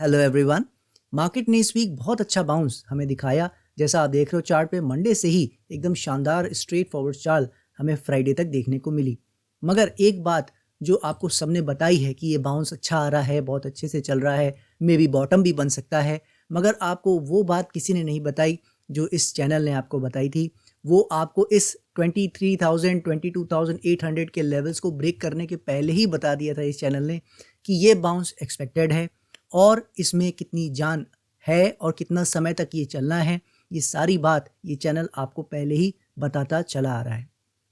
Hello everyone. Market ने इस week बहुत अच्छा बाउंस हमें दिखाया। जैसा आप देख रहे हो चार्ट पे, मंडे से ही एकदम शानदार स्ट्रेट फॉरवर्ड चाल हमें फ्राइडे तक देखने को मिली। मगर एक बात जो आपको सबने बताई है कि ये बाउंस अच्छा आ रहा है, बहुत अच्छे से चल रहा है, मे बी बॉटम भी बन सकता है, मगर आपको वो बात किसी ने नहीं बताई जो इस चैनल ने आपको बताई थी। वो आपको इस 23,000 22,800 के लेवल्स को ब्रेक करने के पहले ही बता दिया था इस चैनल ने कि ये बाउंस एक्सपेक्टेड है और इसमें कितनी जान है और कितना समय तक ये चलना है। ये सारी बात ये चैनल आपको पहले ही बताता चला आ रहा है।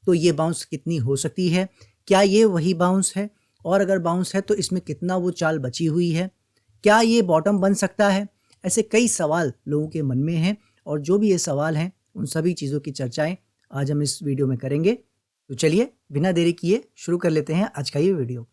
तो ये बाउंस कितनी हो सकती है, क्या ये वही बाउंस है, और अगर बाउंस है तो इसमें कितना वो चाल बची हुई है, क्या ये बॉटम बन सकता है। ऐसे कई सवाल लोगों के मन में हैं और जो भी ये सवाल हैं उन सभी चीज़ों की चर्चाएं आज हम इस वीडियो में करेंगे। तो चलिए बिना देरी किए शुरू कर लेते हैं आज का ये वीडियो।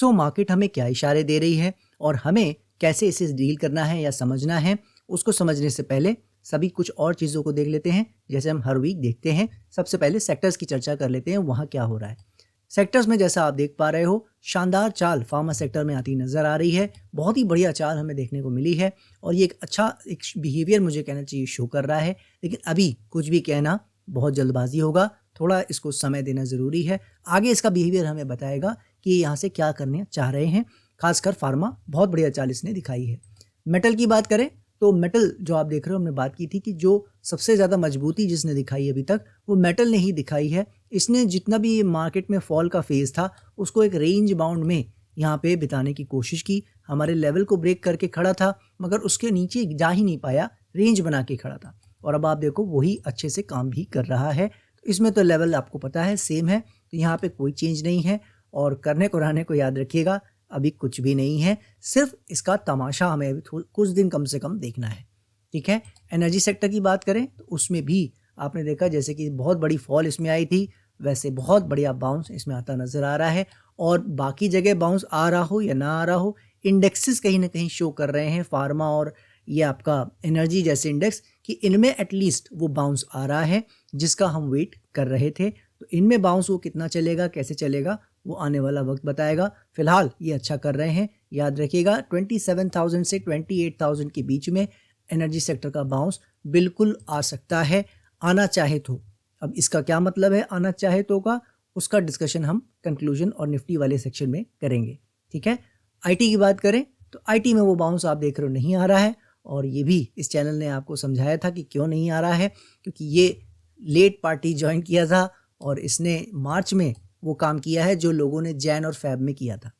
मार्केट हमें क्या इशारे दे रही है और हमें कैसे इसे डील करना है या समझना है, उसको समझने से पहले सभी कुछ और चीज़ों को देख लेते हैं जैसे हम हर वीक देखते हैं। सबसे पहले सेक्टर्स की चर्चा कर लेते हैं, वहाँ क्या हो रहा है। सेक्टर्स में जैसा आप देख पा रहे हो, शानदार चाल फार्मा सेक्टर में आती नज़र आ रही है। बहुत ही बढ़िया चाल हमें देखने को मिली है और ये एक बिहेवियर मुझे कहना चाहिए शो कर रहा है। लेकिन अभी कुछ भी कहना बहुत जल्दबाजी होगा, थोड़ा इसको समय देना ज़रूरी है। आगे इसका बिहेवियर हमें बताएगा कि यहाँ से क्या करने चाह रहे हैं। खासकर फार्मा बहुत बढ़िया चाल इसने दिखाई है। मेटल की बात करें तो मेटल जो आप देख रहे हो, हमने बात की थी कि जो सबसे ज़्यादा मजबूती जिसने दिखाई अभी तक वो मेटल ने ही दिखाई है। इसने जितना भी मार्केट में फॉल का फेज़ था उसको एक रेंज बाउंड में यहाँ पे बिताने की कोशिश की। हमारे लेवल को ब्रेक करके खड़ा था मगर उसके नीचे जा ही नहीं पाया, रेंज बना के खड़ा था। और अब आप देखो वही अच्छे से काम भी कर रहा है। तो इसमें तो लेवल आपको पता है सेम है, तो यहाँ पे कोई चेंज नहीं है। और करने को रहने को याद रखिएगा, अभी कुछ भी नहीं है, सिर्फ इसका तमाशा हमें अभी कुछ दिन कम से कम देखना है। ठीक है। एनर्जी सेक्टर की बात करें तो उसमें भी आपने देखा जैसे कि बहुत बड़ी फॉल इसमें आई थी, वैसे बहुत बढ़िया बाउंस इसमें आता नज़र आ रहा है। और बाकी जगह बाउंस आ रहा हो या ना आ रहा हो, इंडेक्सेस कहीं ना कहीं शो कर रहे हैं, फार्मा और ये आपका एनर्जी जैसे इंडेक्स, कि इनमें एटलीस्ट वो बाउंस आ रहा है जिसका हम वेट कर रहे थे। तो इनमें बाउंस वो कितना चलेगा, कैसे चलेगा, वो आने वाला वक्त बताएगा। फिलहाल ये अच्छा कर रहे हैं। याद रखिएगा 27,000 से 28,000 के बीच में एनर्जी सेक्टर का बाउंस बिल्कुल आ सकता है, आना चाहे तो। अब इसका क्या मतलब है आना चाहे तो का, उसका डिस्कशन हम कंक्लूजन और निफ्टी वाले सेक्शन में करेंगे। ठीक है। आईटी की बात करें तो आईटी में वो बाउंस आप देख रहे हो नहीं आ रहा है, और ये भी इस चैनल ने आपको समझाया था कि क्यों नहीं आ रहा है, क्योंकि ये लेट पार्टी ज्वाइन किया था और इसने मार्च में वो काम किया है जो लोगों ने जैन और फेब में किया था।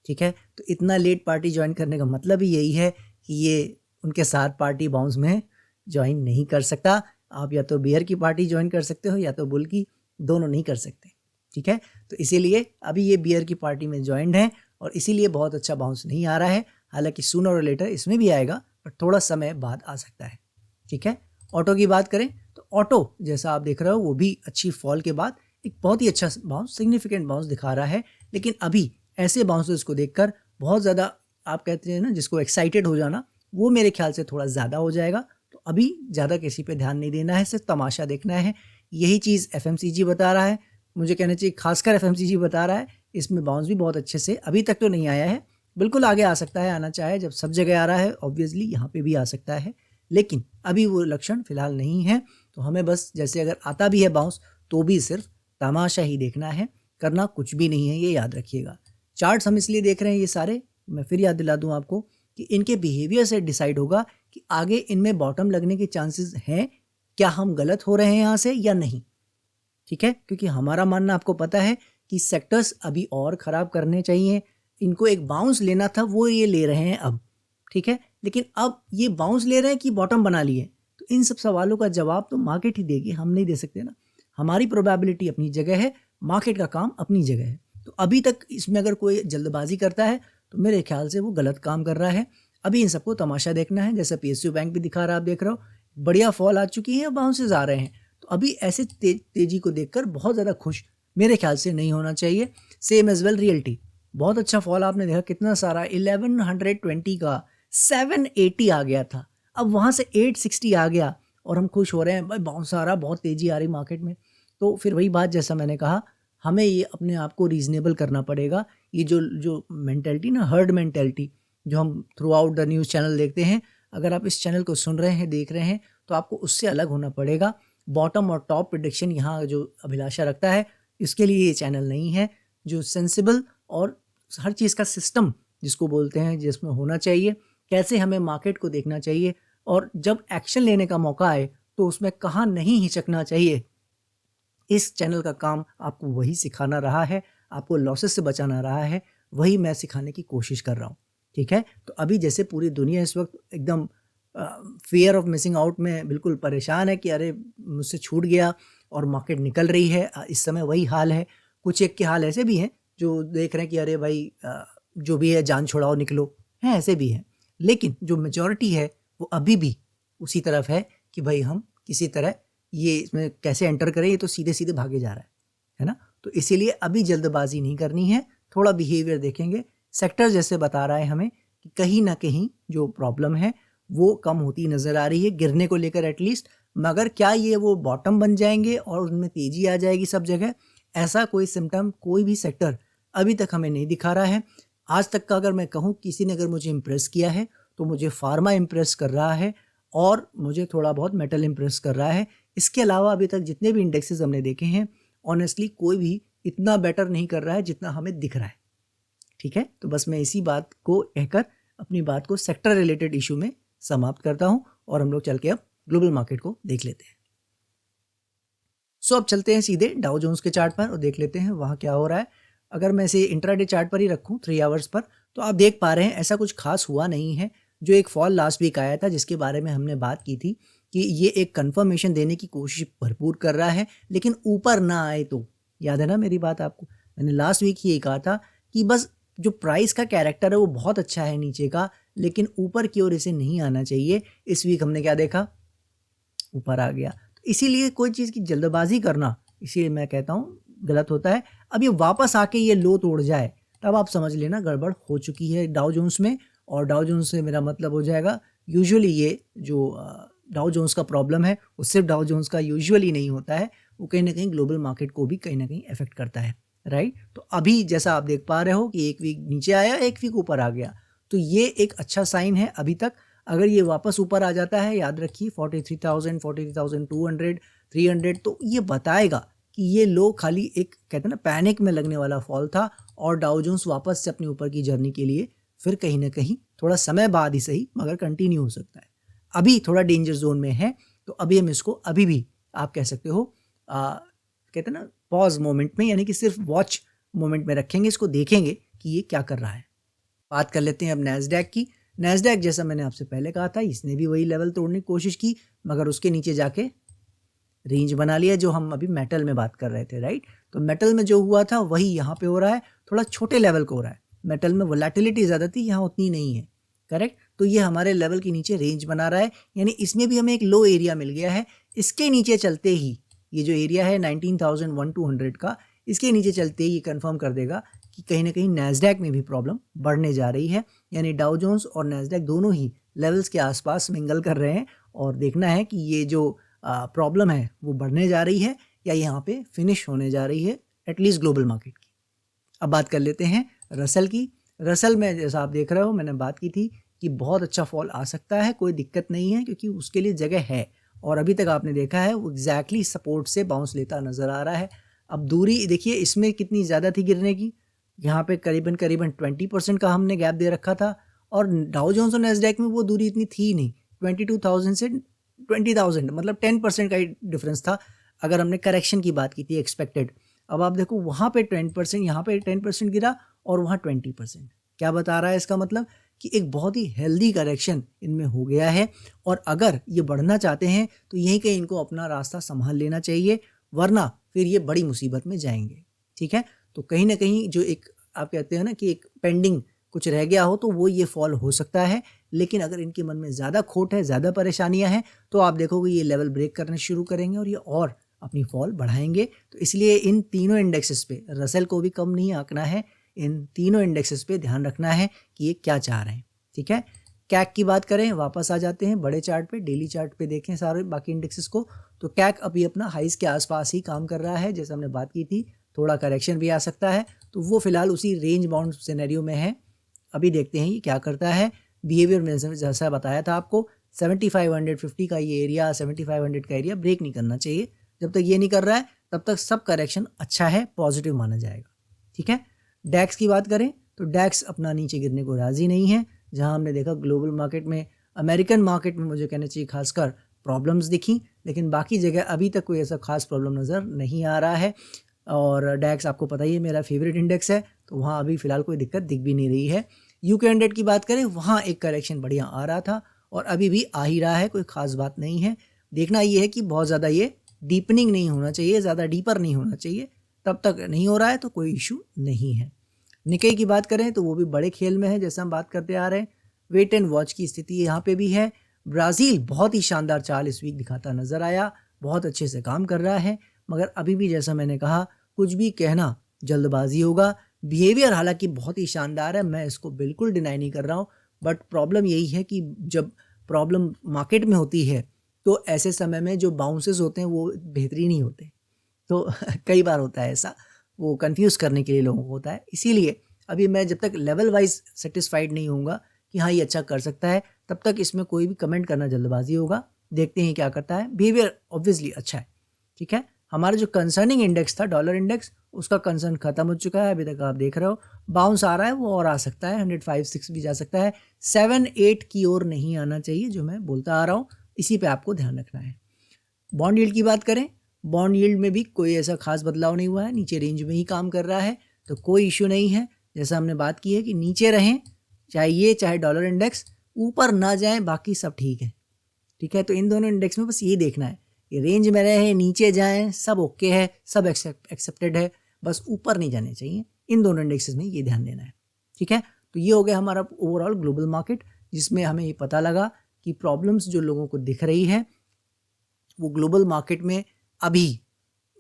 ठीक है। तो इतना लेट पार्टी ज्वाइन करने का मतलब ही यही है कि ये उनके साथ पार्टी बाउंस में ज्वाइन नहीं कर सकता। आप या तो बियर की पार्टी ज्वाइन कर सकते हो या तो बुल की, दोनों नहीं कर सकते। ठीक है। तो इसीलिए अभी ये बियर की पार्टी में ज्वाइंड है और इसीलिए बहुत अच्छा बाउंस नहीं आ रहा है। हालांकि सूनर और लेटर इसमें भी आएगा, पर थोड़ा समय बाद आ सकता है। ठीक है। ऑटो की बात करें तो ऑटो जैसा आप देख रहे हो वो भी अच्छी फॉल के बाद एक बहुत ही अच्छा बाउंस, सिग्निफिकेंट बाउंस दिखा रहा है। लेकिन अभी ऐसे बाउंसेस को देखकर बहुत ज़्यादा, आप कहते हैं ना जिसको एक्साइटेड हो जाना, वो मेरे ख्याल से थोड़ा ज़्यादा हो जाएगा। तो अभी ज़्यादा किसी पे ध्यान नहीं देना है, सिर्फ तमाशा देखना है। यही चीज़ एफएमसीजी बता रहा है, मुझे कहना चाहिए खासकर एफएमसीजी बता रहा है। इसमें बाउंस भी बहुत अच्छे से अभी तक तो नहीं आया है, बिल्कुल आगे आ सकता है, आना चाहे जब सब जगह आ रहा है ऑब्वियसली यहाँ पे भी आ सकता है, लेकिन अभी वो लक्षण फिलहाल नहीं है। तो हमें बस जैसे अगर आता भी है बाउंस तो भी सिर्फ तमाशा ही देखना है, करना कुछ भी नहीं है, ये याद रखिएगा। चार्ट्स हम इसलिए देख रहे हैं ये सारे, मैं फिर याद दिला दूं आपको कि इनके बिहेवियर से डिसाइड होगा कि आगे इनमें बॉटम लगने के चांसेस हैं, क्या हम गलत हो रहे हैं यहाँ से या नहीं। ठीक है। क्योंकि हमारा मानना आपको पता है कि सेक्टर्स अभी और ख़राब करने चाहिए, इनको एक बाउंस लेना था वो ये ले रहे हैं अब। ठीक है। लेकिन अब ये बाउंस ले रहे हैं कि बॉटम बना लिए, तो इन सब सवालों का जवाब तो मार्केट ही देगी, हम नहीं दे सकते ना। हमारी प्रोबेबिलिटी अपनी जगह है, मार्केट का काम अपनी जगह है। तो अभी तक इसमें अगर कोई जल्दबाजी करता है तो मेरे ख्याल से वो गलत काम कर रहा है। अभी इन सबको तमाशा देखना है। जैसे पीएसयू बैंक भी दिखा रहा है, आप देख रहे हो बढ़िया फॉल आ चुकी है, बाउंसेस आ रहे हैं। तो अभी ऐसे तेजी को देखकर बहुत ज़्यादा खुश मेरे ख्याल से नहीं होना चाहिए। सेम एज वेल रियल्टी, बहुत अच्छा फॉल आपने देखा, कितना सारा 1120 का 780 आ गया था, अब वहाँ से 860 आ गया और हम खुश हो रहे हैं भाई बाउंस आ रहा, बहुत तेज़ी आ रही मार्केट में। तो फिर वही बात जैसा मैंने कहा, हमें ये अपने आप को रीजनेबल करना पड़ेगा। ये जो जो मेंटेलिटी ना, हर्ड मेंटेलिटी, जो हम through out the news channel देखते हैं, अगर आप इस चैनल को सुन रहे हैं, देख रहे हैं, तो आपको उससे अलग होना पड़ेगा। बॉटम और टॉप प्रेडिक्शन यहाँ जो अभिलाषा रखता है, इसके लिए ये चैनल नहीं है। जो सेंसिबल और हर चीज़ का सिस्टम जिसको बोलते हैं, जिसमें होना चाहिए, कैसे हमें मार्केट को देखना चाहिए, और जब एक्शन लेने का मौका आए तो उसमें कहाँ नहीं हिचकना चाहिए, इस चैनल का काम आपको वही सिखाना रहा है, आपको लॉसेस से बचाना रहा है, वही मैं सिखाने की कोशिश कर रहा हूँ। ठीक है, तो अभी जैसे पूरी दुनिया इस वक्त एकदम फियर ऑफ मिसिंग आउट में बिल्कुल परेशान है कि अरे मुझसे छूट गया और मार्केट निकल रही है, इस समय वही हाल है। कुछ एक के हाल ऐसे भी हैं जो देख रहे हैं कि अरे भाई जो भी है जान छुड़ाओ निकलो, हैं ऐसे भी हैं। लेकिन जो मेजॉरिटी है वो अभी भी उसी तरफ है कि भाई हम किसी तरह ये इसमें कैसे एंटर करें, ये तो सीधे सीधे भागे जा रहा है ना। तो इसीलिए अभी जल्दबाजी नहीं करनी है, थोड़ा बिहेवियर देखेंगे। सेक्टर जैसे बता रहा है हमें कि कहीं ना कहीं जो प्रॉब्लम है वो कम होती नज़र आ रही है, गिरने को लेकर एटलीस्ट। मगर क्या ये वो बॉटम बन जाएंगे और उनमें तेज़ी आ जाएगी सब जगह, ऐसा कोई सिम्टम कोई भी सेक्टर अभी तक हमें नहीं दिखा रहा है। आज तक का अगर मैं कहूँ किसी ने अगर मुझे इम्प्रेस किया है तो मुझे फार्मा इम्प्रेस कर रहा है और मुझे थोड़ा बहुत मेटल इम्प्रेस कर रहा है। इसके अलावा अभी तक जितने भी इंडेक्सेस हमने देखे हैं, ऑनेस्टली कोई भी इतना बेटर नहीं कर रहा है जितना हमें दिख रहा है। ठीक है, तो बस मैं इसी बात को कहकर अपनी बात को सेक्टर रिलेटेड इशू में समाप्त करता हूं और हम लोग चल के अब ग्लोबल मार्केट को देख लेते हैं। सो अब चलते हैं सीधे डाउ जोन्स के चार्ट पर और देख लेते हैं वहाँ क्या हो रहा है। अगर मैं इसे इंट्राडे चार्ट पर ही रखूँ 3 आवर्स पर, तो आप देख पा रहे हैं ऐसा कुछ खास हुआ नहीं है। जो एक फॉल लास्ट वीक आया था जिसके बारे में हमने बात की थी कि ये एक कंफर्मेशन देने की कोशिश भरपूर कर रहा है, लेकिन ऊपर ना आए तो, याद है ना मेरी बात आपको, मैंने लास्ट वीक ही कहा था कि बस जो प्राइस का कैरेक्टर है वो बहुत अच्छा है नीचे का, लेकिन ऊपर की ओर इसे नहीं आना चाहिए। इस वीक हमने क्या देखा, ऊपर आ गया। तो इसीलिए कोई चीज़ की जल्दबाजी करना, इसीलिए मैं कहता हूँ गलत होता है। अब ये वापस आके ये लो तोड़ जाए तब आप समझ लेना गड़बड़ हो चुकी है डाउ जोन्स में। और डाउ जोन्स से मेरा मतलब हो जाएगा, यूजुअली ये जो डाउ जोन्स का प्रॉब्लम है वो सिर्फ डाउ जोन्स का यूजुअली नहीं होता है, वो कहीं ना कहीं ग्लोबल मार्केट को भी कहीं ना कहीं अफेक्ट करता है, राइट। तो अभी जैसा आप देख पा रहे हो कि एक वीक नीचे आया, एक वीक ऊपर आ गया, तो ये एक अच्छा साइन है अभी तक। अगर ये वापस ऊपर आ जाता है, याद रखिए 43,000, 43,200, 300, तो ये बताएगा कि ये लो खाली एक कहते हैं ना पैनिक में लगने वाला फॉल था और डाउ जोन्स वापस से अपने ऊपर की जर्नी के लिए फिर कहीं ना कहीं थोड़ा समय बाद ही सही मगर कंटिन्यू हो सकता है। अभी थोड़ा डेंजर जोन में है, तो अभी हम इसको अभी भी आप कह सकते हो कहते हैं ना पॉज मोमेंट में, यानी कि सिर्फ वॉच मोमेंट में रखेंगे, इसको देखेंगे कि ये क्या कर रहा है। बात कर लेते हैं अब नैस्डैक की। नैस्डैक जैसा मैंने आपसे पहले कहा था, इसने भी वही लेवल तोड़ने की कोशिश की मगर उसके नीचे जाके रेंज बना लिया, जो हम अभी मेटल में बात कर रहे थे, राइट। तो मेटल में जो हुआ था वही यहाँ पे हो रहा है, थोड़ा छोटे लेवल को हो रहा है। मेटल में वोलेटिलिटी ज़्यादा थी, यहाँ उतनी नहीं है, करेक्ट। तो ये हमारे लेवल के नीचे रेंज बना रहा है, यानी इसमें भी हमें एक लो एरिया मिल गया है। इसके नीचे चलते ही ये जो एरिया है 19,100 का, इसके नीचे चलते ही ये कंफर्म कर देगा कि कहीं ना कहीं नैस्डैक में भी प्रॉब्लम बढ़ने जा रही है। यानी डाउ जोन्स और नैस्डैक दोनों ही लेवल्स के आसपास मिंगल कर रहे हैं और देखना है कि ये जो प्रॉब्लम है वो बढ़ने जा रही है या यहाँ पे फिनिश होने जा रही है, एटलीस्ट ग्लोबल मार्केट की। अब बात कर लेते हैं रसल की। रसल में जैसा आप देख रहे हो, मैंने बात की थी कि बहुत अच्छा फॉल आ सकता है, कोई दिक्कत नहीं है क्योंकि उसके लिए जगह है और अभी तक आपने देखा है वो एग्जैक्टली सपोर्ट से बाउंस लेता नज़र आ रहा है। अब दूरी देखिए इसमें कितनी ज़्यादा थी गिरने की, यहाँ पे करीबन 20% का हमने गैप दे रखा था और डाउ जोन्स और नैस्डैक में वो दूरी इतनी थी नहीं, 22,000 से 20,000, मतलब 10% का ही डिफरेंस था अगर हमने करेक्शन की बात की थी एक्सपेक्टेड। अब आप देखो वहाँ पे 10%, यहाँ पे 10% गिरा और वहाँ 20%। क्या बता रहा है इसका मतलब कि एक बहुत ही हेल्दी करेक्शन इनमें हो गया है और अगर ये बढ़ना चाहते हैं तो यहीं कहीं इनको अपना रास्ता संभाल लेना चाहिए, वरना फिर ये बड़ी मुसीबत में जाएंगे। ठीक है, तो कहीं ना कहीं जो एक आप कहते हो ना कि एक पेंडिंग कुछ रह गया हो तो वो ये फॉल हो सकता है, लेकिन अगर इनके मन में ज़्यादा खोट है, ज़्यादा परेशानियां हैं, तो आप देखोगे ये लेवल ब्रेक करने शुरू करेंगे और ये और अपनी फॉल बढ़ाएंगे। तो इसलिए इन तीनों इंडेक्सेस पे, रसल को भी कम नहीं आंकना है, इन तीनों इंडेक्सेस पे ध्यान रखना है कि ये क्या चाह रहे हैं। ठीक है, कैक की बात करें, वापस आ जाते हैं बड़े चार्ट पे, डेली चार्ट पे देखें सारे बाकी इंडेक्सेस को, तो कैक अभी अपना हाइस के आसपास ही काम कर रहा है, जैसे हमने बात की थी थोड़ा करेक्शन भी आ सकता है, तो वो फिलहाल उसी रेंज बाउंड सिनेरियो में है। अभी देखते हैं ये क्या करता है। बिहेवियर में जैसा बताया था आपको 7550 का ये एरिया, 7500 का एरिया ब्रेक नहीं करना चाहिए। जब तक ये नहीं कर रहा है तब तक सब करेक्शन अच्छा है, पॉजिटिव माना जाएगा। ठीक है, डैक्स की बात करें तो डैक्स अपना नीचे गिरने को राजी नहीं है। जहां हमने देखा ग्लोबल मार्केट में, अमेरिकन मार्केट में मुझे कहना चाहिए खासकर प्रॉब्लम्स दिखी, लेकिन बाकी जगह अभी तक कोई ऐसा खास प्रॉब्लम नज़र नहीं आ रहा है। और डैक्स आपको पता ही है मेरा फेवरेट इंडेक्स है, तो वहाँ अभी फ़िलहाल कोई दिक्कत दिख भी नहीं रही है। यूके 100 की बात करें, वहाँ एक करेक्शन बढ़िया आ रहा था और अभी भी आ ही रहा है, कोई ख़ास बात नहीं है। देखना ये है कि बहुत ज़्यादा ये डीपनिंग नहीं होना चाहिए, ज़्यादा डीपर नहीं होना चाहिए। तब तक नहीं हो रहा है तो कोई इशू नहीं है। निकेई की बात करें तो वो भी बड़े खेल में है, जैसा हम बात करते आ रहे हैं। वेट एंड वॉच की स्थिति यहाँ पे भी है। ब्राज़ील बहुत ही शानदार चाल इस वीक दिखाता नज़र आया, बहुत अच्छे से काम कर रहा है, मगर अभी भी जैसा मैंने कहा कुछ भी कहना जल्दबाजी होगा। बिहेवियर हालांकि बहुत ही शानदार है, मैं इसको बिल्कुल डिनाई नहीं कर रहा हूँ, बट प्रॉब्लम यही है कि जब प्रॉब्लम मार्केट में होती है तो ऐसे समय में जो बाउंसेस होते हैं वो बेहतरीन ही होते हैं। तो कई बार होता है ऐसा, वो कंफ्यूज करने के लिए लोगों को होता है। इसीलिए अभी मैं जब तक लेवल वाइज सेटिस्फाइड नहीं होऊंगा कि हाँ ये अच्छा कर सकता है, तब तक इसमें कोई भी कमेंट करना जल्दबाजी होगा। देखते हैं क्या करता है। बिहेवियर ऑब्वियसली अच्छा है, ठीक है। हमारा जो कंसर्निंग इंडेक्स था डॉलर इंडेक्स, उसका कंसर्न खत्म हो चुका है। अभी तक आप देख रहे हो बाउंस आ रहा है, वो और आ सकता है, 105-6 भी जा सकता है, 7-8 की ओर नहीं आना चाहिए, जो मैं बोलता आ रहा हूँ। इसी पे आपको ध्यान रखना है। बॉन्ड यील्ड की बात करें, बॉन्ड यील्ड में भी कोई ऐसा खास बदलाव नहीं हुआ है, नीचे रेंज में ही काम कर रहा है, तो कोई इश्यू नहीं है। जैसा हमने बात की है कि नीचे रहें, चाहे ये चाहे डॉलर इंडेक्स, ऊपर ना जाएं, बाकी सब ठीक है। ठीक है, तो इन दोनों इंडेक्स में बस यही देखना है कि रेंज में रहे, नीचे जाएं, सब ओके है, सब एक्सेप्टेड है, बस ऊपर नहीं जाने चाहिए। इन दोनों इंडेक्सेस में ये ध्यान देना है। ठीक है, तो ये हो गया हमारा ओवरऑल ग्लोबल मार्केट, जिसमें हमें ये पता लगा कि प्रॉब्लम्स जो लोगों को दिख रही है वो ग्लोबल मार्केट में अभी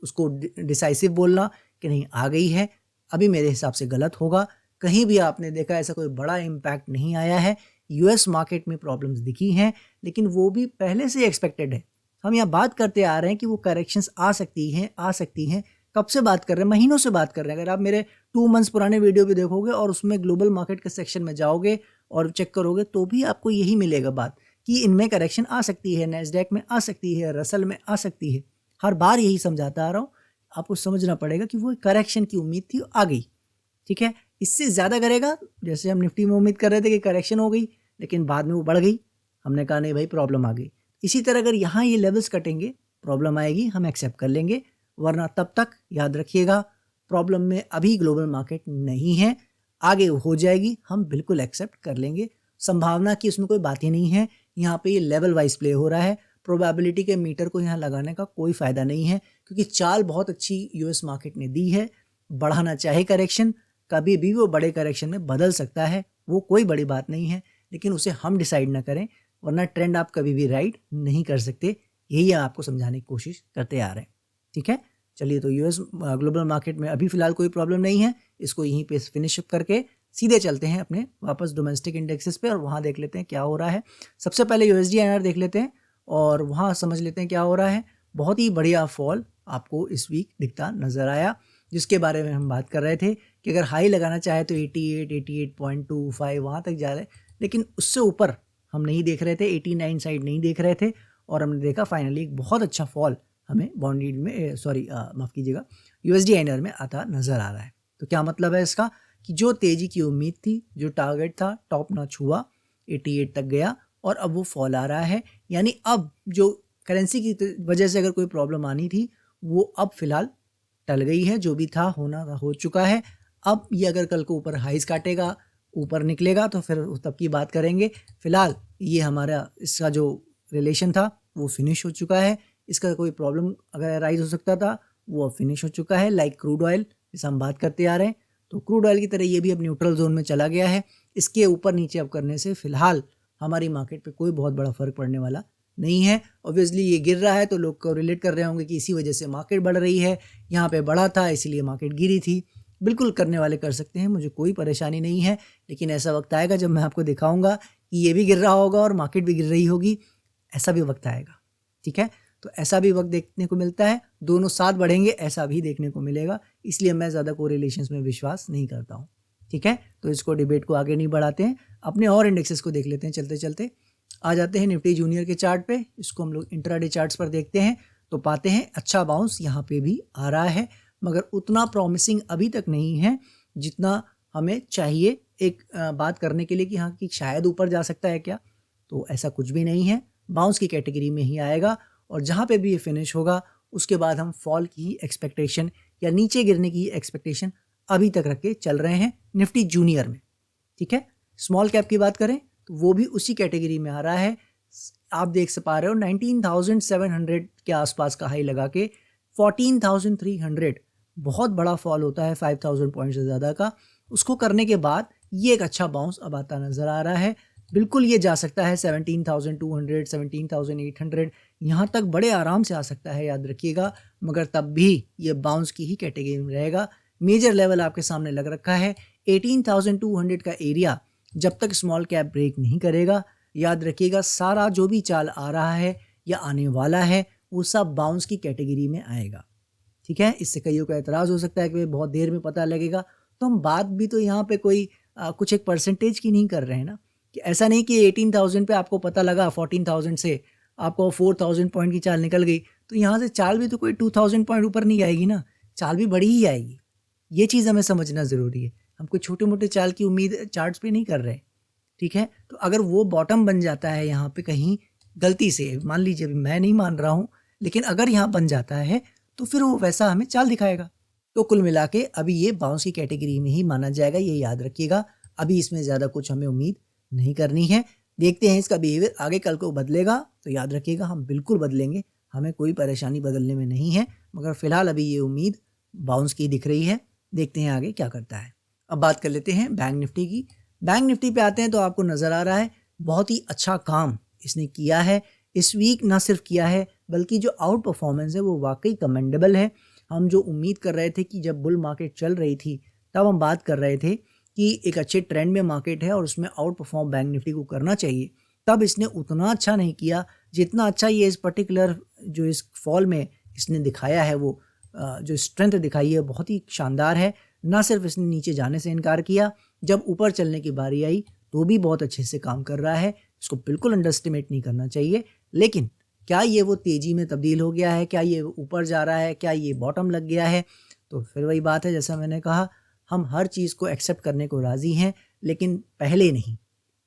उसको डिसाइसिव बोलना कि नहीं आ गई है, अभी मेरे हिसाब से गलत होगा। कहीं भी आपने देखा ऐसा कोई बड़ा इम्पैक्ट नहीं आया है। यूएस मार्केट में प्रॉब्लम्स दिखी हैं, लेकिन वो भी पहले से एक्सपेक्टेड है। हम यहाँ बात करते आ रहे हैं कि वो करेक्शंस आ सकती हैं। कब से बात कर रहे हैं? महीनों से बात कर रहे हैं। अगर आप मेरे 2 मंथ्स पुराने वीडियो भी देखोगे और उसमें ग्लोबल मार्केट के सेक्शन में जाओगे और चेक करोगे तो भी आपको यही मिलेगा बात कि इनमें करेक्शन आ सकती है, नैस्डैक में आ सकती है, रसल में आ सकती है। हर बार यही समझाता आ रहा हूँ। आपको समझना पड़ेगा कि वो करेक्शन की उम्मीद थी, आ गई। ठीक है, इससे ज़्यादा करेगा, जैसे हम निफ्टी में उम्मीद कर रहे थे कि करेक्शन हो गई, लेकिन बाद में वो बढ़ गई, हमने कहा नहीं भाई प्रॉब्लम आ गई। इसी तरह अगर यहाँ ये लेवल्स कटेंगे, प्रॉब्लम आएगी, हम एक्सेप्ट कर लेंगे, वरना तब तक याद रखिएगा प्रॉब्लम में अभी ग्लोबल मार्केट नहीं है, आगे हो जाएगी, हम बिल्कुल एक्सेप्ट कर लेंगे। संभावना की उसमें कोई बात ही नहीं है। यहाँ पे ये लेवल वाइज प्ले हो रहा है, प्रोबेबिलिटी के मीटर को यहाँ लगाने का कोई फ़ायदा नहीं है, क्योंकि चाल बहुत अच्छी यूएस मार्केट ने दी है। बढ़ाना चाहे करेक्शन, कभी भी वो बड़े करेक्शन में बदल सकता है, वो कोई बड़ी बात नहीं है, लेकिन उसे हम डिसाइड ना करें, वरना ट्रेंड आप कभी भी राइड नहीं कर सकते। यही आपको समझाने की कोशिश करते आ रहे हैं। ठीक है, चलिए, तो यूएस ग्लोबल मार्केट में अभी फ़िलहाल कोई प्रॉब्लम नहीं है, इसको यहीं पे फिनिश करके सीधे चलते हैं अपने वापस डोमेस्टिक इंडेक्सेस पे और वहाँ देख लेते हैं क्या हो रहा है। सबसे पहले यूएसडी आईएनआर देख लेते हैं और वहाँ समझ लेते हैं क्या हो रहा है। बहुत ही बढ़िया फॉल आपको इस वीक दिखता नज़र आया, जिसके बारे में हम बात कर रहे थे कि अगर हाई लगाना चाहे तो 88.25 वहाँ तक जा रहे, लेकिन उससे ऊपर हम नहीं देख रहे थे, 89 साइड नहीं देख रहे थे, और हमने देखा फाइनली एक बहुत अच्छा फॉल हमें बॉन्ड यील्ड में माफ़ कीजिएगा यूएसडी आईएनआर में आता नज़र आ रहा है। तो क्या मतलब है इसका कि जो तेज़ी की उम्मीद थी, जो टारगेट था, टॉप नॉच हुआ, 88 तक गया और अब वो फॉल आ रहा है। यानी अब जो करेंसी की वजह से अगर कोई प्रॉब्लम आनी थी वो अब फिलहाल टल गई है, जो भी था होना था हो चुका है। अब ये अगर कल को ऊपर हाइज काटेगा, ऊपर निकलेगा तो फिर तब की बात करेंगे। फिलहाल ये हमारा इसका जो रिलेशन था वो फिनिश हो चुका है। इसका कोई प्रॉब्लम अगर राइज हो सकता था वो अब फिनिश हो चुका है। लाइक क्रूड ऑयल, जैसे हम बात करते आ रहे हैं, तो क्रूड ऑयल की तरह ये भी अब न्यूट्रल जोन में चला गया है। इसके ऊपर नीचे अब करने से फिलहाल हमारी मार्केट पे कोई बहुत बड़ा फर्क पड़ने वाला नहीं है। ऑब्वियसली ये गिर रहा है तो लोग को रिलेट कर रहे होंगे कि इसी वजह से मार्केट बढ़ रही है, यहाँ पे बढ़ा था इसीलिए मार्केट गिरी थी। बिल्कुल करने वाले कर सकते हैं, मुझे कोई परेशानी नहीं है, लेकिन ऐसा वक्त आएगा जब मैं आपको दिखाऊंगा कि ये भी गिर रहा होगा और मार्केट भी गिर रही होगी, ऐसा भी वक्त आएगा। ठीक है, तो ऐसा भी वक्त देखने को मिलता है, दोनों साथ बढ़ेंगे ऐसा भी देखने को मिलेगा, इसलिए मैं ज़्यादा कोरिलेशंस में विश्वास नहीं करता हूँ। ठीक है, तो इसको डिबेट को आगे नहीं बढ़ाते हैं, अपने और इंडेक्सेस को देख लेते हैं। चलते चलते आ जाते हैं निफ्टी जूनियर के चार्ट पे। इसको हम लोग इंट्राडे चार्ट्स पर देखते हैं तो पाते हैं अच्छा बाउंस यहाँ पे भी आ रहा है, मगर उतना प्रॉमिसिंग अभी तक नहीं है जितना हमें चाहिए एक बात करने के लिए कि हाँ कि शायद ऊपर जा सकता है क्या। तो ऐसा कुछ भी नहीं है, बाउंस की कैटेगरी में ही आएगा और जहाँ पे भी ये फिनिश होगा उसके बाद हम फॉल की ही एक्सपेक्टेशन या नीचे गिरने की एक्सपेक्टेशन अभी तक रख के चल रहे हैं निफ्टी जूनियर में। ठीक है, स्मॉल कैप की बात करें तो वो भी उसी कैटेगरी में आ रहा है। आप देख पा रहे हो 19,700 के आसपास का हाई लगा के 14,300, बहुत बड़ा फॉल होता है 5,000 पॉइंट से ज़्यादा का। उसको करने के बाद ये एक अच्छा बाउंस अब आता नज़र आ रहा है। बिल्कुल ये जा सकता है 17,200, 17,800, यहाँ तक बड़े आराम से आ सकता है, याद रखिएगा। मगर तब भी ये बाउंस की ही कैटेगरी में रहेगा। मेजर लेवल आपके सामने लग रखा है 18,200 का एरिया। जब तक स्मॉल कैप ब्रेक नहीं करेगा, याद रखिएगा सारा जो भी चाल आ रहा है या आने वाला है वो सब बाउंस की कैटेगरी में आएगा। ठीक है, इससे कईयों का एतराज़ हो सकता है कि बहुत देर में पता लगेगा, तो हम बात भी तो यहाँ पे कोई कुछ एक परसेंटेज की नहीं कर रहे हैं ना, कि ऐसा नहीं कि 18,000 पे आपको पता लगा, 14,000 से आपको 4,000 पॉइंट की चाल निकल गई, तो यहाँ से चाल भी तो कोई 2,000 पॉइंट ऊपर नहीं आएगी ना, चाल भी बड़ी ही आएगी। ये चीज़ हमें समझना ज़रूरी है। हम कोई छोटे मोटे चाल की उम्मीद चार्ट्स पे नहीं कर रहे। ठीक है, तो अगर वो बॉटम बन जाता है यहाँ पे कहीं गलती से, मान लीजिए मैं नहीं मान रहा हूँ, लेकिन अगर यहाँ बन जाता है तो फिर वो वैसा हमें चाल दिखाएगा। तो कुल मिला के अभी ये बाउंस की कैटेगरी में ही माना जाएगा, ये याद रखिएगा। अभी इसमें ज़्यादा कुछ हमें उम्मीद नहीं करनी है। देखते हैं इसका बिहेवियर आगे कल को बदलेगा तो याद रखिएगा हम बिल्कुल बदलेंगे, हमें कोई परेशानी बदलने में नहीं है। मगर फिलहाल अभी ये उम्मीद बाउंस की दिख रही है, देखते हैं आगे क्या करता है। अब बात कर लेते हैं बैंक निफ्टी की। बैंक निफ्टी पे आते हैं तो आपको नज़र आ रहा है बहुत ही अच्छा काम इसने किया है इस वीक। ना सिर्फ किया है बल्कि जो आउट परफॉर्मेंस है वो वाकई कमेंडेबल है। हम जो उम्मीद कर रहे थे कि जब बुल मार्केट चल रही थी तब हम बात कर रहे थे कि एक अच्छे ट्रेंड में मार्केट है और उसमें आउट परफॉर्म बैंक निफ्टी को करना चाहिए, तब इसने उतना अच्छा नहीं किया जितना अच्छा ये इस पर्टिकुलर जो इस फॉल में इसने दिखाया है, वो जो स्ट्रेंथ दिखाई है बहुत ही शानदार है। ना सिर्फ इसने नीचे जाने से इनकार किया, जब ऊपर चलने की बारी आई तो भी बहुत अच्छे से काम कर रहा है। इसको बिल्कुल अंडरएस्टिमेट नहीं करना चाहिए। लेकिन क्या ये वो तेज़ी में तब्दील हो गया है, क्या ये ऊपर जा रहा है, क्या ये बॉटम लग गया है, तो फिर वही बात है, जैसा मैंने कहा हम हर चीज़ को एक्सेप्ट करने को राज़ी हैं, लेकिन पहले नहीं।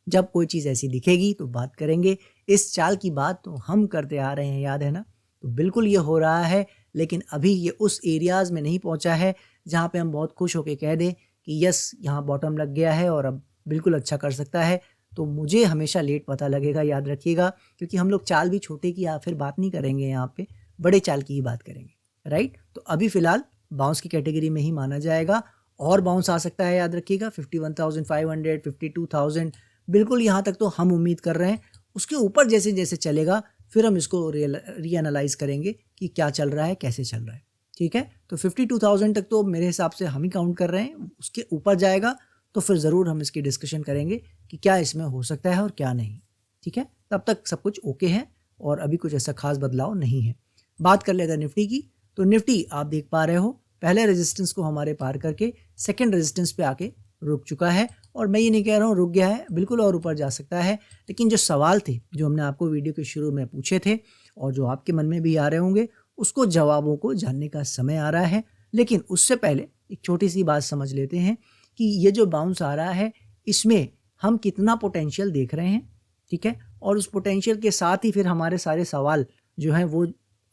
जब कोई चीज़ ऐसी दिखेगी तो बात करेंगे। इस चाल की बात तो हम करते आ रहे हैं, याद है ना। तो बिल्कुल ये हो रहा है, लेकिन अभी ये उस एरियाज़ में नहीं पहुंचा है जहां पे हम बहुत खुश होकर कह दें कि यस यहाँ बॉटम लग गया है और अब बिल्कुल अच्छा कर सकता है। तो मुझे हमेशा लेट पता लगेगा, याद रखिएगा, क्योंकि हम लोग चाल भी छोटे की या फिर बात नहीं करेंगे, यहाँ पे बड़े चाल की ही बात करेंगे, राइट। तो अभी फ़िलहाल बाउंस की कैटेगरी में ही माना जाएगा। और बाउंस आ सकता है, याद रखिएगा 51,500, 52,000, बिल्कुल यहाँ तक तो हम उम्मीद कर रहे हैं। उसके ऊपर जैसे जैसे चलेगा फिर हम इसको रीएनालाइज करेंगे कि क्या चल रहा है, कैसे चल रहा है। ठीक है, तो 52,000 तक तो मेरे हिसाब से हम ही काउंट कर रहे हैं। उसके ऊपर जाएगा तो फिर ज़रूर हम इसकी डिस्कशन करेंगे कि क्या इसमें हो सकता है और क्या नहीं। ठीक है, तब तक सब कुछ ओके है और अभी कुछ ऐसा खास बदलाव नहीं है। बात कर ले अगर निफ्टी की, तो निफ्टी आप देख पा रहे हो पहले रेजिस्टेंस को हमारे पार करके सेकंड रेजिस्टेंस पे आके रुक चुका है। और मैं ये नहीं कह रहा हूँ रुक गया है, बिल्कुल और ऊपर जा सकता है। लेकिन जो सवाल थे जो हमने आपको वीडियो के शुरू में पूछे थे और जो आपके मन में भी आ रहे होंगे, उसको जवाबों को जानने का समय आ रहा है। लेकिन उससे पहले एक छोटी सी बात समझ लेते हैं कि ये जो बाउंस आ रहा है इसमें हम कितना पोटेंशियल देख रहे हैं। ठीक है, और उस पोटेंशियल के साथ ही फिर हमारे सारे सवाल जो हैं वो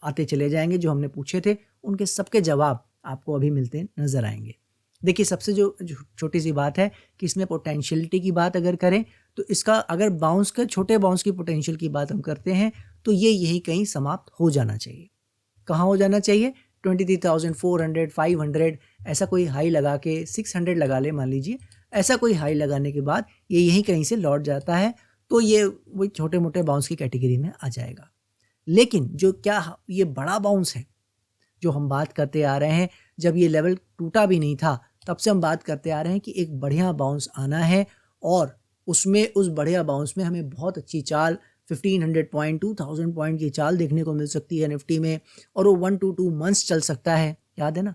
आते चले जाएंगे। जो हमने पूछे थे उनके सबके जवाब आपको अभी मिलते नज़र आएंगे। देखिए, सबसे जो छोटी सी बात है कि इसमें पोटेंशियलिटी की बात अगर करें तो इसका अगर बाउंस का छोटे बाउंस की पोटेंशियल की बात हम करते हैं तो ये यही कहीं समाप्त हो जाना चाहिए। कहाँ हो जाना चाहिए? 23,400, 500 ऐसा कोई हाई लगा के 600 लगा ले मान लीजिए, ऐसा कोई हाई लगाने के बाद ये यहीं कहीं से लौट जाता है तो ये वही छोटे मोटे बाउंस की कैटेगरी में आ जाएगा। लेकिन जो क्या ये बड़ा बाउंस है जो हम बात करते आ रहे हैं, जब ये लेवल टूटा भी नहीं था तब से हम बात करते आ रहे हैं कि एक बढ़िया बाउंस आना है और उसमें उस बढ़िया बाउंस में हमें बहुत अच्छी चाल 1500 पॉइंट 2000 पॉइंट की चाल देखने को मिल सकती है निफ्टी में, और वो 1 to 2 मंथ्स चल सकता है। याद है ना,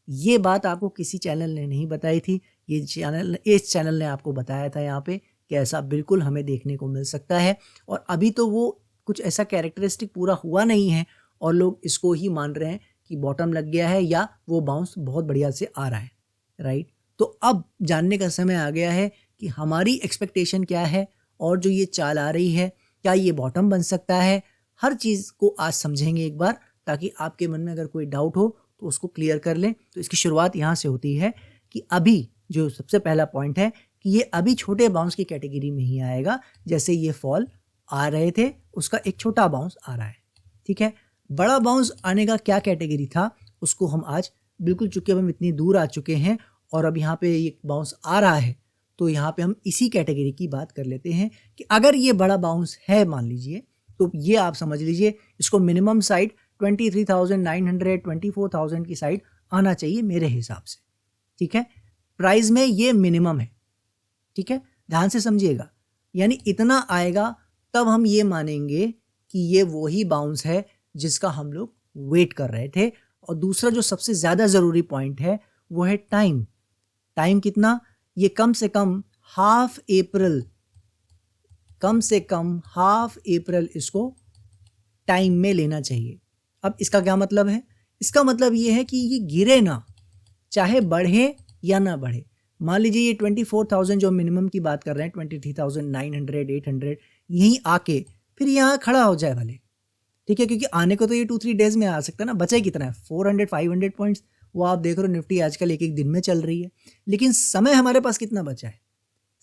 ये बात आपको किसी चैनल ने नहीं बताई थी, इस चैनल ने आपको बताया था यहाँ पे कि ऐसा बिल्कुल हमें देखने को मिल सकता है। और अभी तो वो कुछ ऐसा कैरेक्टरिस्टिक पूरा हुआ नहीं है और लोग इसको ही मान रहे हैं कि बॉटम लग गया है या वो बाउंस बहुत बढ़िया से आ रहा है, राइट। तो अब जानने का समय आ गया है कि हमारी एक्सपेक्टेशन क्या है और जो ये चाल आ रही है क्या ये बॉटम बन सकता है। हर चीज़ को आज समझेंगे एक बार, ताकि आपके मन में अगर कोई डाउट हो तो उसको क्लियर कर लें। तो इसकी शुरुआत यहाँ से होती है कि अभी जो सबसे पहला पॉइंट है कि ये अभी छोटे बाउंस की कैटेगरी में ही आएगा। जैसे ये फॉल आ रहे थे, उसका एक छोटा बाउंस आ रहा है, ठीक है। बड़ा बाउंस आने का क्या कैटेगरी था उसको हम आज बिल्कुल, चूंकि अब हम इतनी दूर आ चुके हैं और अब यहाँ पे ये बाउंस आ रहा है, तो यहाँ पे हम इसी कैटेगरी की बात कर लेते हैं कि अगर ये बड़ा बाउंस है मान लीजिए, तो ये आप समझ लीजिए इसको मिनिमम साइड 23,900 24,000 की साइड आना चाहिए मेरे हिसाब से, ठीक है। प्राइस में ये मिनिमम है, ठीक है, ध्यान से समझिएगा। यानी इतना आएगा तब हम ये मानेंगे कि ये वही बाउंस है जिसका हम लोग वेट कर रहे थे। और दूसरा जो सबसे ज़्यादा ज़रूरी पॉइंट है वो है टाइम। टाइम कितना? ये कम से कम हाफ अप्रैल इसको टाइम में लेना चाहिए। अब इसका क्या मतलब है? इसका मतलब ये है कि ये गिरे ना, चाहे बढ़े या ना बढ़े। मान लीजिए ये 24,000 जो मिनिमम की बात कर रहे हैं, 23,900 800, यहीं आके फिर यहाँ खड़ा हो जाए भले, ठीक है, क्योंकि आने को तो ये 2-3 डेज में आ सकता है ना। बचा कितना है? 400-500 पॉइंट्स। वो आप देख रहे हो निफ्टी आजकल एक एक दिन में चल रही है। लेकिन समय हमारे पास कितना बचा है?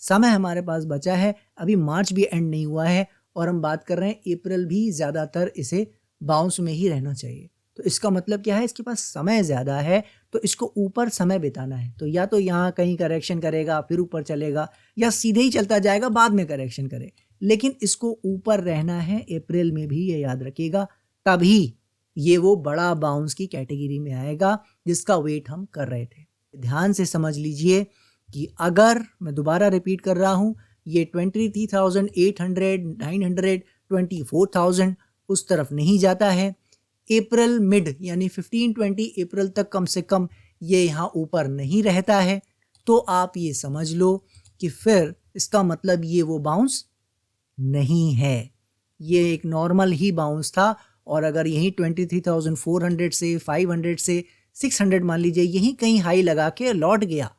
समय हमारे पास बचा है, अभी मार्च भी एंड नहीं हुआ है और हम बात कर रहे हैं अप्रैल भी ज़्यादातर इसे बाउंस में ही रहना चाहिए। तो इसका मतलब क्या है? इसके पास समय ज़्यादा है, तो इसको ऊपर समय बिताना है। तो या तो यहाँ कहीं करेक्शन करेगा फिर ऊपर चलेगा, या सीधे ही चलता जाएगा बाद में करेक्शन करे, लेकिन इसको ऊपर रहना है अप्रैल में भी, ये याद रखिएगा। तभी ये वो बड़ा बाउंस की कैटेगरी में आएगा जिसका वेट हम कर रहे थे। ध्यान से समझ लीजिए कि अगर मैं दोबारा रिपीट कर रहा हूँ, ये 23,800 900 24,000 उस तरफ नहीं जाता है। अप्रैल मिड यानी 15-20 अप्रैल तक कम से कम ये यहाँ ऊपर नहीं रहता है, तो आप ये समझ लो कि फिर इसका मतलब ये वो बाउंस नहीं है, ये एक नॉर्मल ही बाउंस था। और अगर यही 23,400 से 500 से 600 मान लीजिए यही कहीं हाई लगा के लौट गया,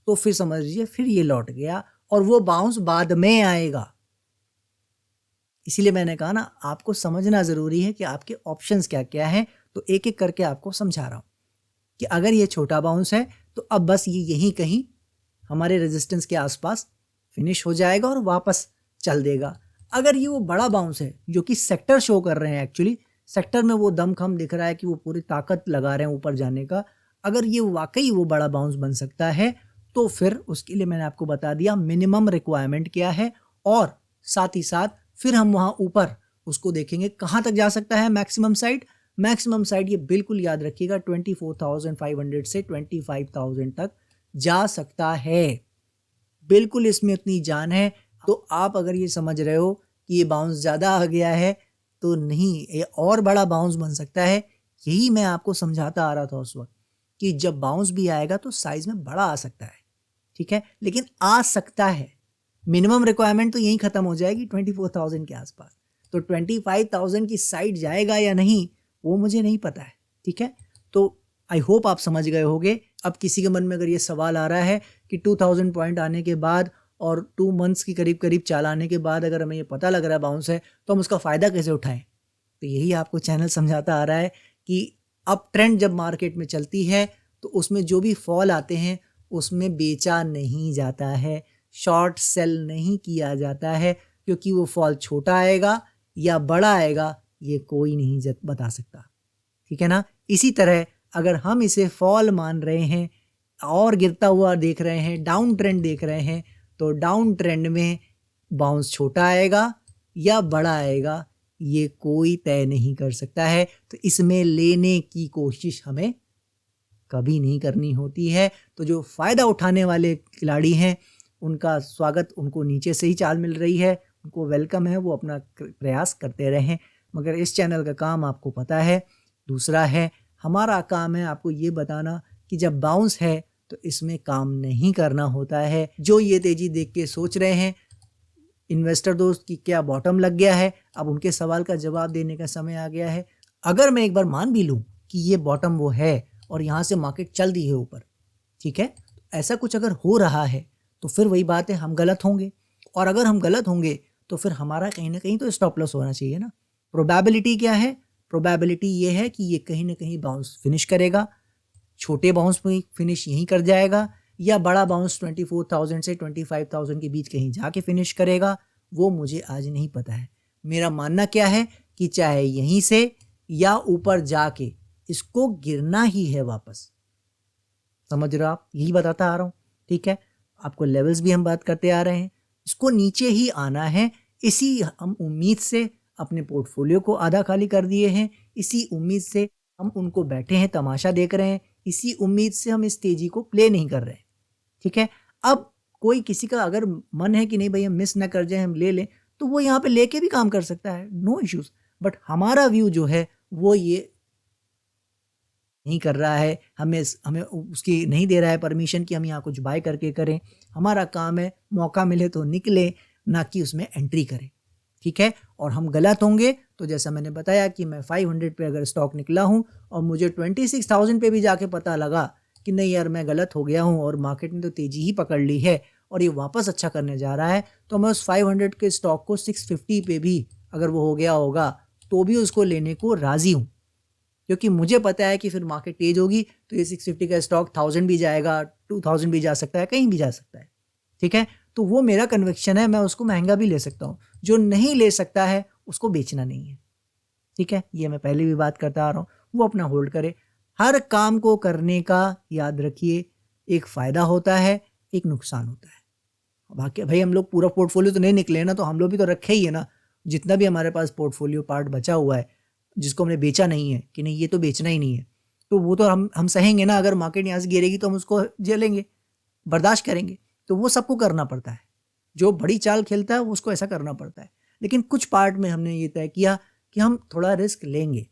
तो फिर समझ लीजिए फिर ये लौट गया और वो बाउंस बाद में आएगा। इसीलिए मैंने कहा ना, आपको समझना ज़रूरी है कि आपके ऑप्शंस क्या क्या हैं। तो एक एक करके आपको समझा रहा हूँ कि अगर ये छोटा बाउंस है तो अब बस ये यहीं कहीं हमारे रेजिस्टेंस के आसपास फिनिश हो जाएगा और वापस चल देगा। अगर ये वो बड़ा बाउंस है जो कि सेक्टर शो कर रहे हैं, एक्चुअली सेक्टर में वो दमखम दिख रहा है कि वो पूरी ताकत लगा रहे हैं ऊपर जाने का, अगर ये वाकई वो बड़ा बाउंस बन सकता है, तो फिर उसके लिए मैंने आपको बता दिया मिनिमम रिक्वायरमेंट क्या है, और साथ ही साथ फिर हम वहाँ ऊपर उसको देखेंगे कहाँ तक जा सकता है मैक्सिमम साइड। मैक्सिमम साइड ये बिल्कुल याद रखिएगा 24,500 से 25,000 तक जा सकता है, बिल्कुल इसमें उतनी जान है। तो आप अगर ये समझ रहे हो कि ये बाउंस ज़्यादा आ गया है, तो नहीं, ये और बड़ा बाउंस बन सकता है। यही मैं आपको समझाता आ रहा था उस वक्त कि जब बाउंस भी आएगा तो साइज में बड़ा आ सकता है, ठीक है, लेकिन आ सकता है। मिनिमम रिक्वायरमेंट तो यहीं ख़त्म हो जाएगी 24,000 के आसपास। तो 25,000 की साइड जाएगा या नहीं वो मुझे नहीं पता है, ठीक है। तो आई होप आप समझ गए होंगे। अब किसी के मन में अगर ये सवाल आ रहा है कि 2000 पॉइंट आने के बाद और 2 मंथ्स की करीब चाल आने के बाद अगर हमें ये पता लग रहा है बाउंस है, तो हम उसका फ़ायदा कैसे उठाएं, तो यही आपको चैनल समझाता आ रहा है कि अप ट्रेंड जब मार्केट में चलती है तो उसमें जो भी फॉल आते हैं उसमें बेचा नहीं जाता है, शॉर्ट सेल नहीं किया जाता है, क्योंकि वो फॉल छोटा आएगा या बड़ा आएगा ये कोई नहीं बता सकता, ठीक है ना। इसी तरह अगर हम इसे फॉल मान रहे हैं और गिरता हुआ देख रहे हैं, डाउन ट्रेंड देख रहे हैं, तो डाउन ट्रेंड में बाउंस छोटा आएगा या बड़ा आएगा ये कोई तय नहीं कर सकता है। तो इसमें लेने की कोशिश हमें कभी नहीं करनी होती है। तो जो फ़ायदा उठाने वाले खिलाड़ी हैं उनका स्वागत, उनको नीचे से ही चाल मिल रही है, उनको वेलकम है, वो अपना प्रयास करते रहें। मगर इस चैनल का काम आपको पता है। दूसरा है, हमारा काम है आपको ये बताना कि जब बाउंस है तो इसमें काम नहीं करना होता है। जो ये तेजी देख के सोच रहे हैं इन्वेस्टर दोस्त कि क्या बॉटम लग गया है, अब उनके सवाल का जवाब देने का समय आ गया है। अगर मैं एक बार मान भी लूं कि ये बॉटम वो है और यहाँ से मार्केट चल दी है ऊपर, ठीक है, ऐसा कुछ अगर हो रहा है तो फिर वही बात है, हम गलत होंगे। और अगर हम गलत होंगे तो फिर हमारा कहीं ना कहीं तो स्टॉप लॉस होना चाहिए ना। प्रोबेबिलिटी क्या है? प्रोबेबिलिटी ये है कि ये कहीं ना कहीं बाउंस फिनिश करेगा, छोटे बाउंस में फिनिश यहीं कर जाएगा, या बड़ा बाउंस 24,000 से 25,000 के बीच कहीं जाके फिनिश करेगा, वो मुझे आज नहीं पता है। मेरा मानना क्या है कि चाहे यहीं से या ऊपर जाके इसको गिरना ही है वापस। समझ रहे हो आप? यही बताता आ रहा हूँ, ठीक है। आपको लेवल्स भी हम बात करते आ रहे हैं, इसको नीचे ही आना है। इसी हम उम्मीद से अपने पोर्टफोलियो को आधा खाली कर दिए हैं, इसी उम्मीद से हम उनको बैठे हैं, तमाशा देख रहे हैं, इसी उम्मीद से हम इस तेजी को प्ले नहीं कर रहे हैं, ठीक है। अब कोई किसी का अगर मन है कि नहीं भाई हम मिस ना कर जाए, हम ले लें, तो वो यहाँ पे लेके भी काम कर सकता है, नो इश्यूज। बट हमारा व्यू जो है वो ये नहीं कर रहा है, हमें उसकी नहीं दे रहा है परमिशन कि हम यहाँ कुछ बाय करके करें। हमारा काम है मौका मिले तो निकले, ना कि उसमें एंट्री करें, ठीक है। और हम गलत होंगे तो जैसा मैंने बताया कि मैं 500 पे अगर स्टॉक निकला हूँ और मुझे 26,000 पे भी जाके पता लगा कि नहीं यार मैं गलत हो गया हूँ और मार्केट ने तो तेज़ी ही पकड़ ली है और ये वापस अच्छा करने जा रहा है, तो मैं उस 500 के स्टॉक को 650 पे भी अगर वो हो गया होगा तो भी उसको लेने को राज़ी हूँ, क्योंकि मुझे पता है कि फिर मार्केट तेज होगी तो ये 650 का स्टॉक 1000 भी जाएगा, 2000 भी जा सकता है, कहीं भी जा सकता है, ठीक है। तो वो मेरा कन्विक्शन है, मैं उसको महंगा भी ले सकता हूँ। जो नहीं ले सकता है उसको बेचना नहीं है, ठीक है। ये मैं पहले भी बात करता आ रहा हूँ, वो अपना होल्ड करे। हर काम को करने का याद रखिए, एक फ़ायदा होता है, एक नुकसान होता है। बाकी भाई हम लोग पूरा पोर्टफोलियो तो नहीं निकले ना, तो हम लोग भी तो रखे ही है ना। जितना भी हमारे पास पोर्टफोलियो पार्ट बचा हुआ है जिसको हमने बेचा नहीं है कि नहीं ये तो बेचना ही नहीं है, तो वो तो हम सहेंगे ना। अगर मार्केट यहाँ से गिरेगी तो हम उसको झेलेंगे, बर्दाश्त करेंगे। तो वो सबको करना पड़ता है, जो बड़ी चाल खेलता है उसको ऐसा करना पड़ता है। लेकिन कुछ पार्ट में हमने ये तय किया कि हम थोड़ा रिस्क लेंगे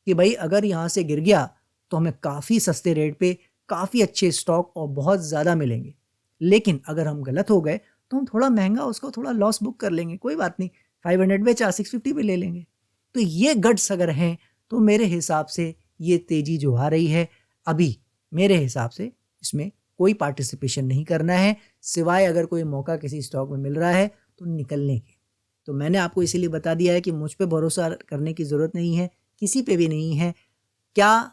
कि भाई अगर यहाँ से गिर गया तो हमें काफ़ी सस्ते रेट पे काफ़ी अच्छे स्टॉक और बहुत ज़्यादा मिलेंगे। लेकिन अगर हम गलत हो गए तो हम थोड़ा महंगा उसको थोड़ा लॉस बुक कर लेंगे, कोई बात नहीं, 500 बेचा 650 पे ले लेंगे। तो ये गट्स अगर हैं तो मेरे हिसाब से ये तेज़ी जो आ रही है अभी, मेरे हिसाब से इसमें कोई पार्टिसिपेशन नहीं करना है, सिवाय अगर कोई मौका किसी स्टॉक में मिल रहा है तो निकलने के। तो मैंने आपको इसीलिए बता दिया है कि मुझ पे भरोसा करने की ज़रूरत नहीं है, किसी पे भी नहीं है। क्या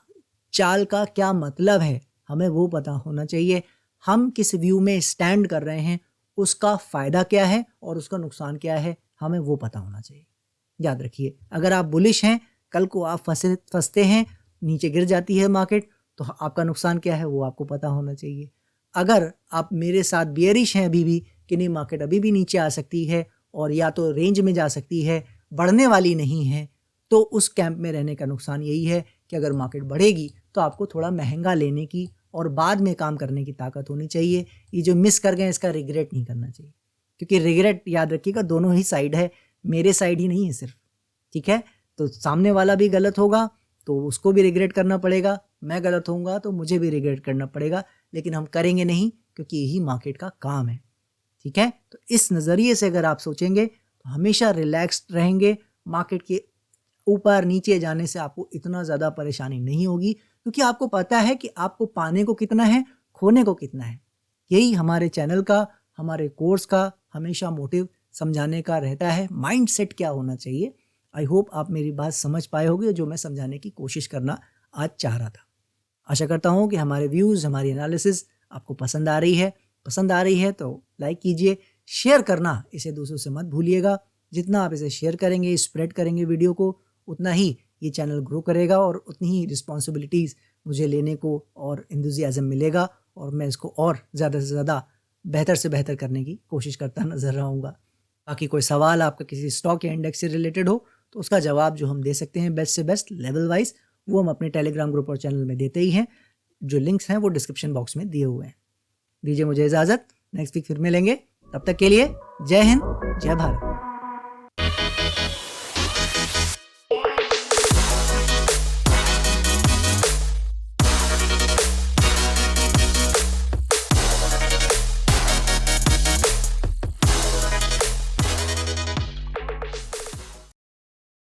चाल का क्या मतलब है हमें वो पता होना चाहिए। हम किस व्यू में स्टैंड कर रहे हैं, उसका फ़ायदा क्या है और उसका नुकसान क्या है, हमें वो पता होना चाहिए। याद रखिए, अगर आप बुलिश हैं, कल को आप फंसते हैं, नीचे गिर जाती है मार्केट, तो आपका नुकसान क्या है वो आपको पता होना चाहिए। अगर आप मेरे साथ बियरिश हैं अभी भी कि नहीं मार्केट अभी भी नीचे आ सकती है और या तो रेंज में जा सकती है, बढ़ने वाली नहीं है, तो उस कैंप में रहने का नुकसान यही है कि अगर मार्केट बढ़ेगी तो आपको थोड़ा महंगा लेने की और बाद में काम करने की ताकत होनी चाहिए। ये जो मिस कर गए इसका रिग्रेट नहीं करना चाहिए, क्योंकि रिग्रेट याद रखिएगा दोनों ही साइड है, मेरे साइड ही नहीं है सिर्फ, ठीक है। तो सामने वाला भी गलत होगा तो उसको भी रिग्रेट करना पड़ेगा, मैं गलत होऊंगा तो मुझे भी रिग्रेट करना पड़ेगा, लेकिन हम करेंगे नहीं क्योंकि यही मार्केट का काम है, ठीक है। तो इस नज़रिए से अगर आप सोचेंगे तो हमेशा रिलैक्स्ड रहेंगे। मार्केट के ऊपर नीचे जाने से आपको इतना ज़्यादा परेशानी नहीं होगी, क्योंकि आपको पता है कि आपको पाने को कितना है, खोने को कितना है। यही हमारे चैनल का, हमारे कोर्स का हमेशा मोटिव समझाने का रहता है, माइंड सेट क्या होना चाहिए। आई होप आप मेरी बात समझ पाए होंगे, जो मैं समझाने की कोशिश करना आज चाह रहा था। आशा करता हूँ कि हमारे व्यूज़, हमारी एनालिसिस आपको पसंद आ रही है। पसंद आ रही है तो लाइक कीजिए, शेयर करना इसे दूसरों से मत भूलिएगा। जितना आप इसे शेयर करेंगे, स्प्रेड करेंगे वीडियो को, उतना ही ये चैनल ग्रो करेगा और उतनी ही रिस्पॉन्सिबिलिटीज़ मुझे लेने को और एंथुसियाज्म मिलेगा, और मैं इसको और ज़्यादा से ज़्यादा बेहतर से बेहतर करने की कोशिश करता नज़र आऊँगा। बाकी कोई सवाल आपका किसी स्टॉक या इंडेक्स से रिलेटेड हो तो उसका जवाब जो हम दे सकते हैं बेस्ट से बेस्ट लेवल वाइज, वो हम अपने टेलीग्राम ग्रुप और चैनल में देते ही हैं। जो लिंक्स हैं वो डिस्क्रिप्शन बॉक्स में दिए हुए हैं। दीजिए मुझे इजाज़त, नेक्स्ट वीक फिर मिलेंगे। तब तक के लिए जय हिंद, जय भारत।